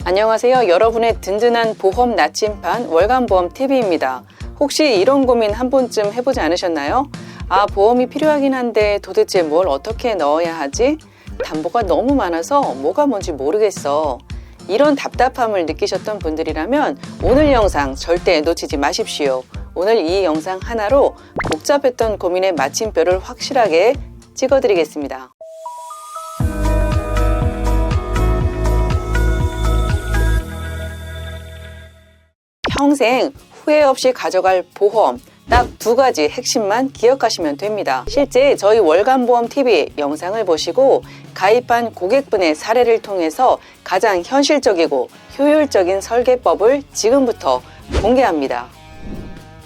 안녕하세요. 여러분의 든든한 보험 나침반 월간보험TV입니다. 혹시 이런 고민 한 번쯤 해보지 않으셨나요? 보험이 필요하긴 한데 도대체 뭘 어떻게 넣어야 하지? 담보가 너무 많아서 뭐가 뭔지 모르겠어. 이런 답답함을 느끼셨던 분들이라면 오늘 영상 절대 놓치지 마십시오. 오늘 이 영상 하나로 복잡했던 고민의 마침표를 확실하게 찍어드리겠습니다. 평생 후회 없이 가져갈 보험, 딱 두 가지 핵심만 기억하시면 됩니다. 실제 저희 월간보험TV 영상을 보시고 가입한 고객분의 사례를 통해서 가장 현실적이고 효율적인 설계법을 지금부터 공개합니다.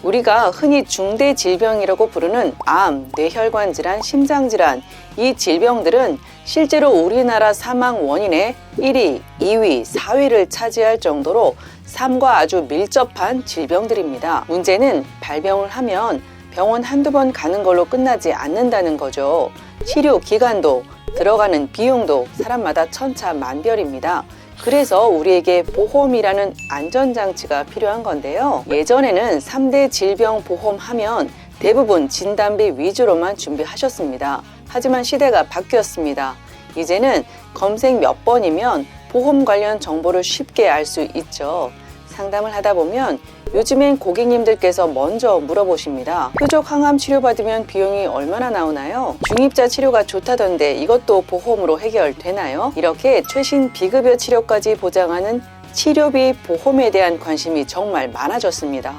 우리가 흔히 중대질병이라고 부르는 암, 뇌혈관 질환, 심장 질환, 이 질병들은 실제로 우리나라 사망 원인의 1위, 2위, 4위를 차지할 정도로 삶과 아주 밀접한 질병들입니다. 문제는 발병을 하면 병원 한두 번 가는 걸로 끝나지 않는다는 거죠. 치료 기간도 들어가는 비용도 사람마다 천차만별입니다. 그래서 우리에게 보험이라는 안전장치가 필요한 건데요. 예전에는 3대 질병 보험 하면 대부분 진단비 위주로만 준비하셨습니다. 하지만 시대가 바뀌었습니다. 이제는 검색 몇 번이면 보험 관련 정보를 쉽게 알 수 있죠. 상담을 하다 보면 요즘엔 고객님들께서 먼저 물어보십니다. 표적 항암 치료받으면 비용이 얼마나 나오나요? 중입자 치료가 좋다던데 이것도 보험으로 해결되나요? 이렇게 최신 비급여 치료까지 보장하는 치료비 보험에 대한 관심이 정말 많아졌습니다.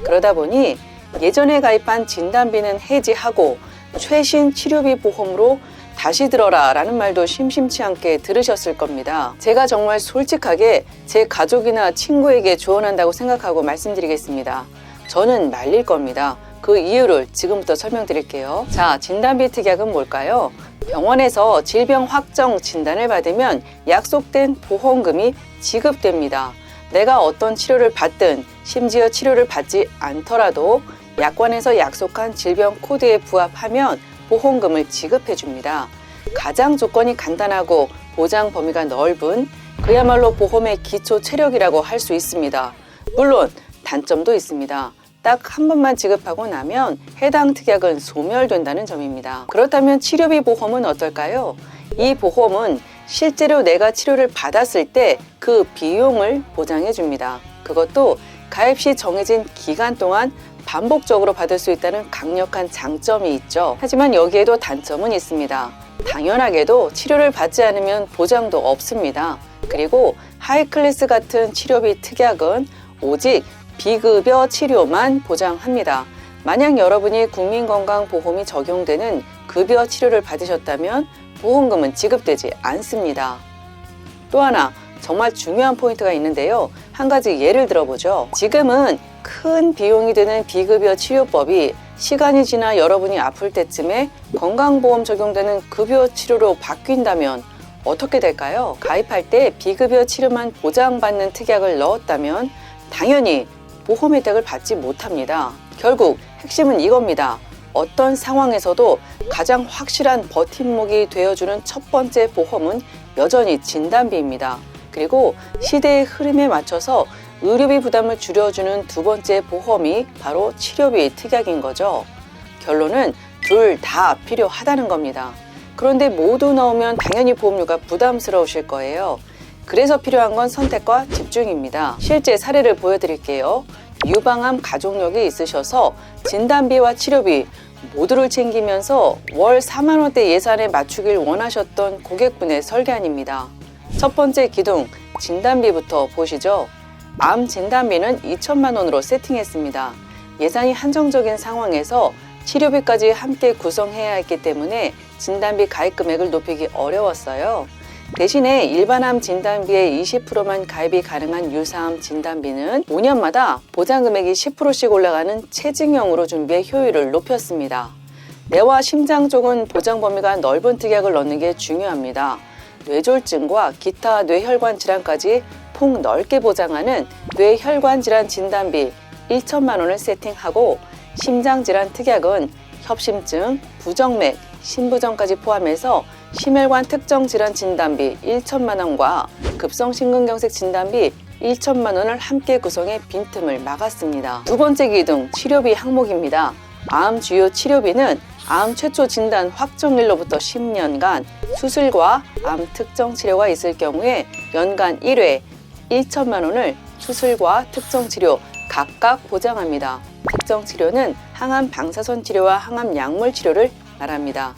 그러다 보니 예전에 가입한 진단비는 해지하고 최신 치료비 보험으로 다시 들어라 라는 말도 심심치 않게 들으셨을 겁니다. 제가 정말 솔직하게 제 가족이나 친구에게 조언한다고 생각하고 말씀드리겠습니다. 저는 말릴 겁니다. 그 이유를 지금부터 설명드릴게요. 자, 진단비 특약은 뭘까요? 병원에서 질병 확정 진단을 받으면 약속된 보험금이 지급됩니다. 내가 어떤 치료를 받든 심지어 치료를 받지 않더라도 약관에서 약속한 질병 코드에 부합하면 보험금을 지급해 줍니다. 가장 조건이 간단하고 보장 범위가 넓은 그야말로 보험의 기초 체력이라고 할 수 있습니다. 물론 단점도 있습니다. 딱 한 번만 지급하고 나면 해당 특약은 소멸된다는 점입니다. 그렇다면 치료비 보험은 어떨까요? 이 보험은 실제로 내가 치료를 받았을 때 그 비용을 보장해 줍니다. 그것도 가입 시 정해진 기간 동안 반복적으로 받을 수 있다는 강력한 장점이 있죠. 하지만 여기에도 단점은 있습니다. 당연하게도 치료를 받지 않으면 보장도 없습니다. 그리고 하이클래스 같은 치료비 특약은 오직 비급여 치료만 보장합니다. 만약 여러분이 국민건강보험이 적용되는 급여 치료를 받으셨다면 보험금은 지급되지 않습니다. 또 하나 정말 중요한 포인트가 있는데요. 한 가지 예를 들어보죠. 지금은 큰 비용이 드는 비급여 치료법이 시간이 지나 여러분이 아플 때쯤에 건강보험 적용되는 급여 치료로 바뀐다면 어떻게 될까요? 가입할 때 비급여 치료만 보장받는 특약을 넣었다면 당연히 보험 혜택을 받지 못합니다. 결국 핵심은 이겁니다. 어떤 상황에서도 가장 확실한 버팀목이 되어주는 첫 번째 보험은 여전히 진단비입니다. 그리고 시대의 흐름에 맞춰서 의료비 부담을 줄여주는 두 번째 보험이 바로 치료비 특약인 거죠. 결론은 둘 다 필요하다는 겁니다. 그런데 모두 넣으면 당연히 보험료가 부담스러우실 거예요. 그래서 필요한 건 선택과 집중입니다. 실제 사례를 보여드릴게요. 유방암 가족력이 있으셔서 진단비와 치료비 모두를 챙기면서 월 4만 원대 예산에 맞추길 원하셨던 고객분의 설계안입니다. 첫 번째 기둥, 진단비부터 보시죠. 암 진단비는 2천만 원으로 세팅했습니다. 예산이 한정적인 상황에서 치료비까지 함께 구성해야 했기 때문에 진단비 가입 금액을 높이기 어려웠어요. 대신에 일반암 진단비의 20%만 가입이 가능한 유사암 진단비는 5년마다 보장 금액이 10%씩 올라가는 체증형으로 준비해 효율을 높였습니다. 뇌와 심장 쪽은 보장 범위가 넓은 특약을 넣는 게 중요합니다. 뇌졸중과 기타 뇌혈관 질환까지 폭 넓게 보장하는 뇌혈관 질환 진단비 1천만 원을 세팅하고 심장질환 특약은 협심증, 부정맥, 신부전까지 포함해서 심혈관 특정 질환 진단비 1천만 원과 급성 심근경색 진단비 1천만 원을 함께 구성해 빈틈을 막았습니다. 두 번째 기둥 치료비 항목입니다. 암 주요 치료비는 암 최초 진단 확정일로부터 10년간 수술과 암 특정 치료가 있을 경우에 연간 1회 1천만 원을 수술과 특정 치료 각각 보장합니다. 특정 치료는 항암 방사선 치료와 항암 약물 치료를 말합니다.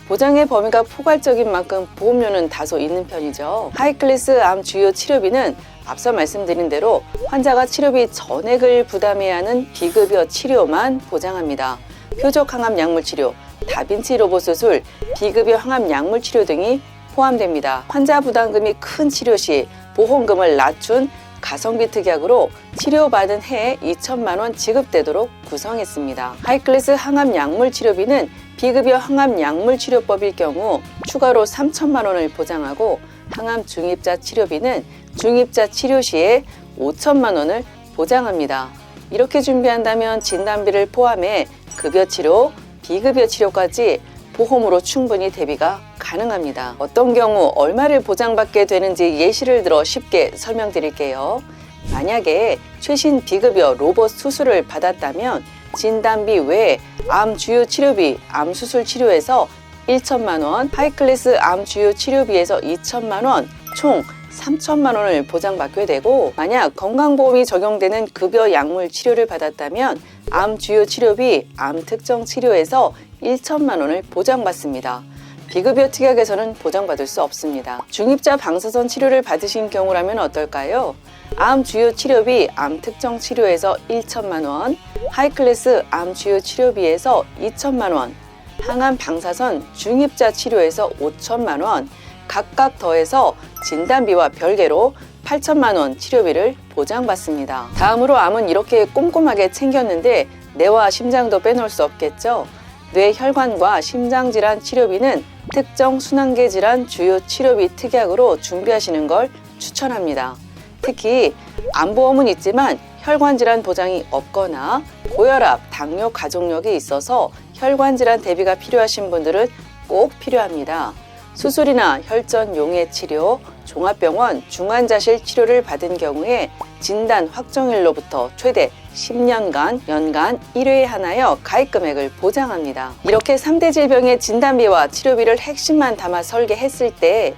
보장의 범위가 포괄적인 만큼 보험료는 다소 있는 편이죠. 하이클래스 암 주요 치료비는 앞서 말씀드린 대로 환자가 치료비 전액을 부담해야 하는 비급여 치료만 보장합니다. 표적 항암 약물 치료, 다빈치 로봇 수술, 비급여 항암 약물 치료 등이 포함됩니다. 환자 부담금이 큰 치료 시 보험금을 낮춘 가성비 특약으로 치료받은 해에 2천만 원 지급되도록 구성했습니다. 하이클래스 항암 약물 치료비는 비급여 항암 약물 치료법일 경우 추가로 3천만 원을 보장하고 항암 중입자 치료비는 중입자 치료 시에 5천만 원을 보장합니다. 이렇게 준비한다면 진단비를 포함해 급여 치료, 비급여 치료까지 보험으로 충분히 대비가 가능합니다. 어떤 경우 얼마를 보장받게 되는지 예시를 들어 쉽게 설명드릴게요. 만약에 최신 비급여 로봇 수술을 받았다면 진단비 외에 암 주요 치료비, 암 수술 치료에서 1천만 원, 하이클래스 암 주요 치료비에서 2천만 원, 총 3천만 원을 보장받게 되고, 만약 건강보험이 적용되는 급여 약물 치료를 받았다면 암 주요 치료비, 암 특정 치료에서 1천만 원을 보장받습니다. 비급여 특약에서는 보장받을 수 없습니다. 중입자 방사선 치료를 받으신 경우라면 어떨까요? 암 주요 치료비, 암 특정 치료에서 1천만 원, 하이클래스 암 주요 치료비에서 2천만 원, 항암 방사선 중입자 치료에서 5천만 원, 각각 더해서 진단비와 별개로 8천만 원 치료비를 보장받습니다. 다음으로 암은 이렇게 꼼꼼하게 챙겼는데 뇌와 심장도 빼놓을 수 없겠죠? 뇌혈관과 심장질환 치료비는 특정 순환계 질환 주요 치료비 특약으로 준비하시는 걸 추천합니다. 특히 암보험은 있지만 혈관질환 보장이 없거나 고혈압, 당뇨 가족력이 있어서 혈관질환 대비가 필요하신 분들은 꼭 필요합니다. 수술이나 혈전 용해 치료, 종합병원 중환자실 치료를 받은 경우에 진단 확정일로부터 최대 10년간 연간 1회에 한하여 가입 금액을 보장합니다. 이렇게 3대 질병의 진단비와 치료비를 핵심만 담아 설계했을 때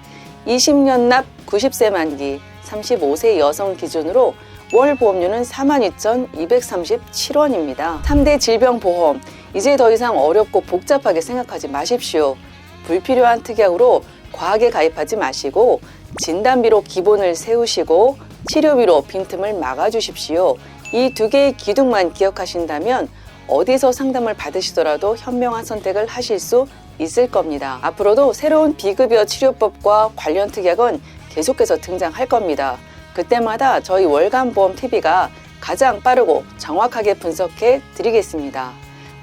20년 납 90세 만기 35세 여성 기준으로 월 보험료는 42,237원입니다. 3대 질병보험, 이제 더 이상 어렵고 복잡하게 생각하지 마십시오. 불필요한 특약으로 과하게 가입하지 마시고 진단비로 기본을 세우시고 치료비로 빈틈을 막아주십시오. 이 두 개의 기둥만 기억하신다면 어디서 상담을 받으시더라도 현명한 선택을 하실 수 있을 겁니다. 앞으로도 새로운 비급여 치료법과 관련 특약은 계속해서 등장할 겁니다. 그때마다 저희 월간보험TV가 가장 빠르고 정확하게 분석해 드리겠습니다.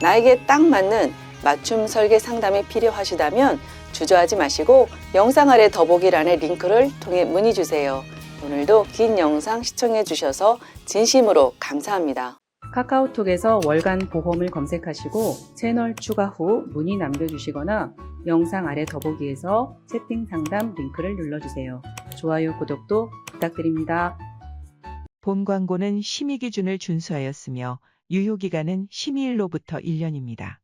나에게 딱 맞는 맞춤 설계 상담이 필요하시다면 주저하지 마시고 영상 아래 더보기란의 링크를 통해 문의 주세요. 오늘도 긴 영상 시청해 주셔서 진심으로 감사합니다. 카카오톡에서 월간 보험을 검색하시고 채널 추가 후 문의 남겨주시거나 영상 아래 더보기에서 채팅 상담 링크를 눌러주세요. 좋아요, 구독도 부탁드립니다. 본 광고는 심의 기준을 준수하였으며 유효기간은 심의일로부터 1년입니다.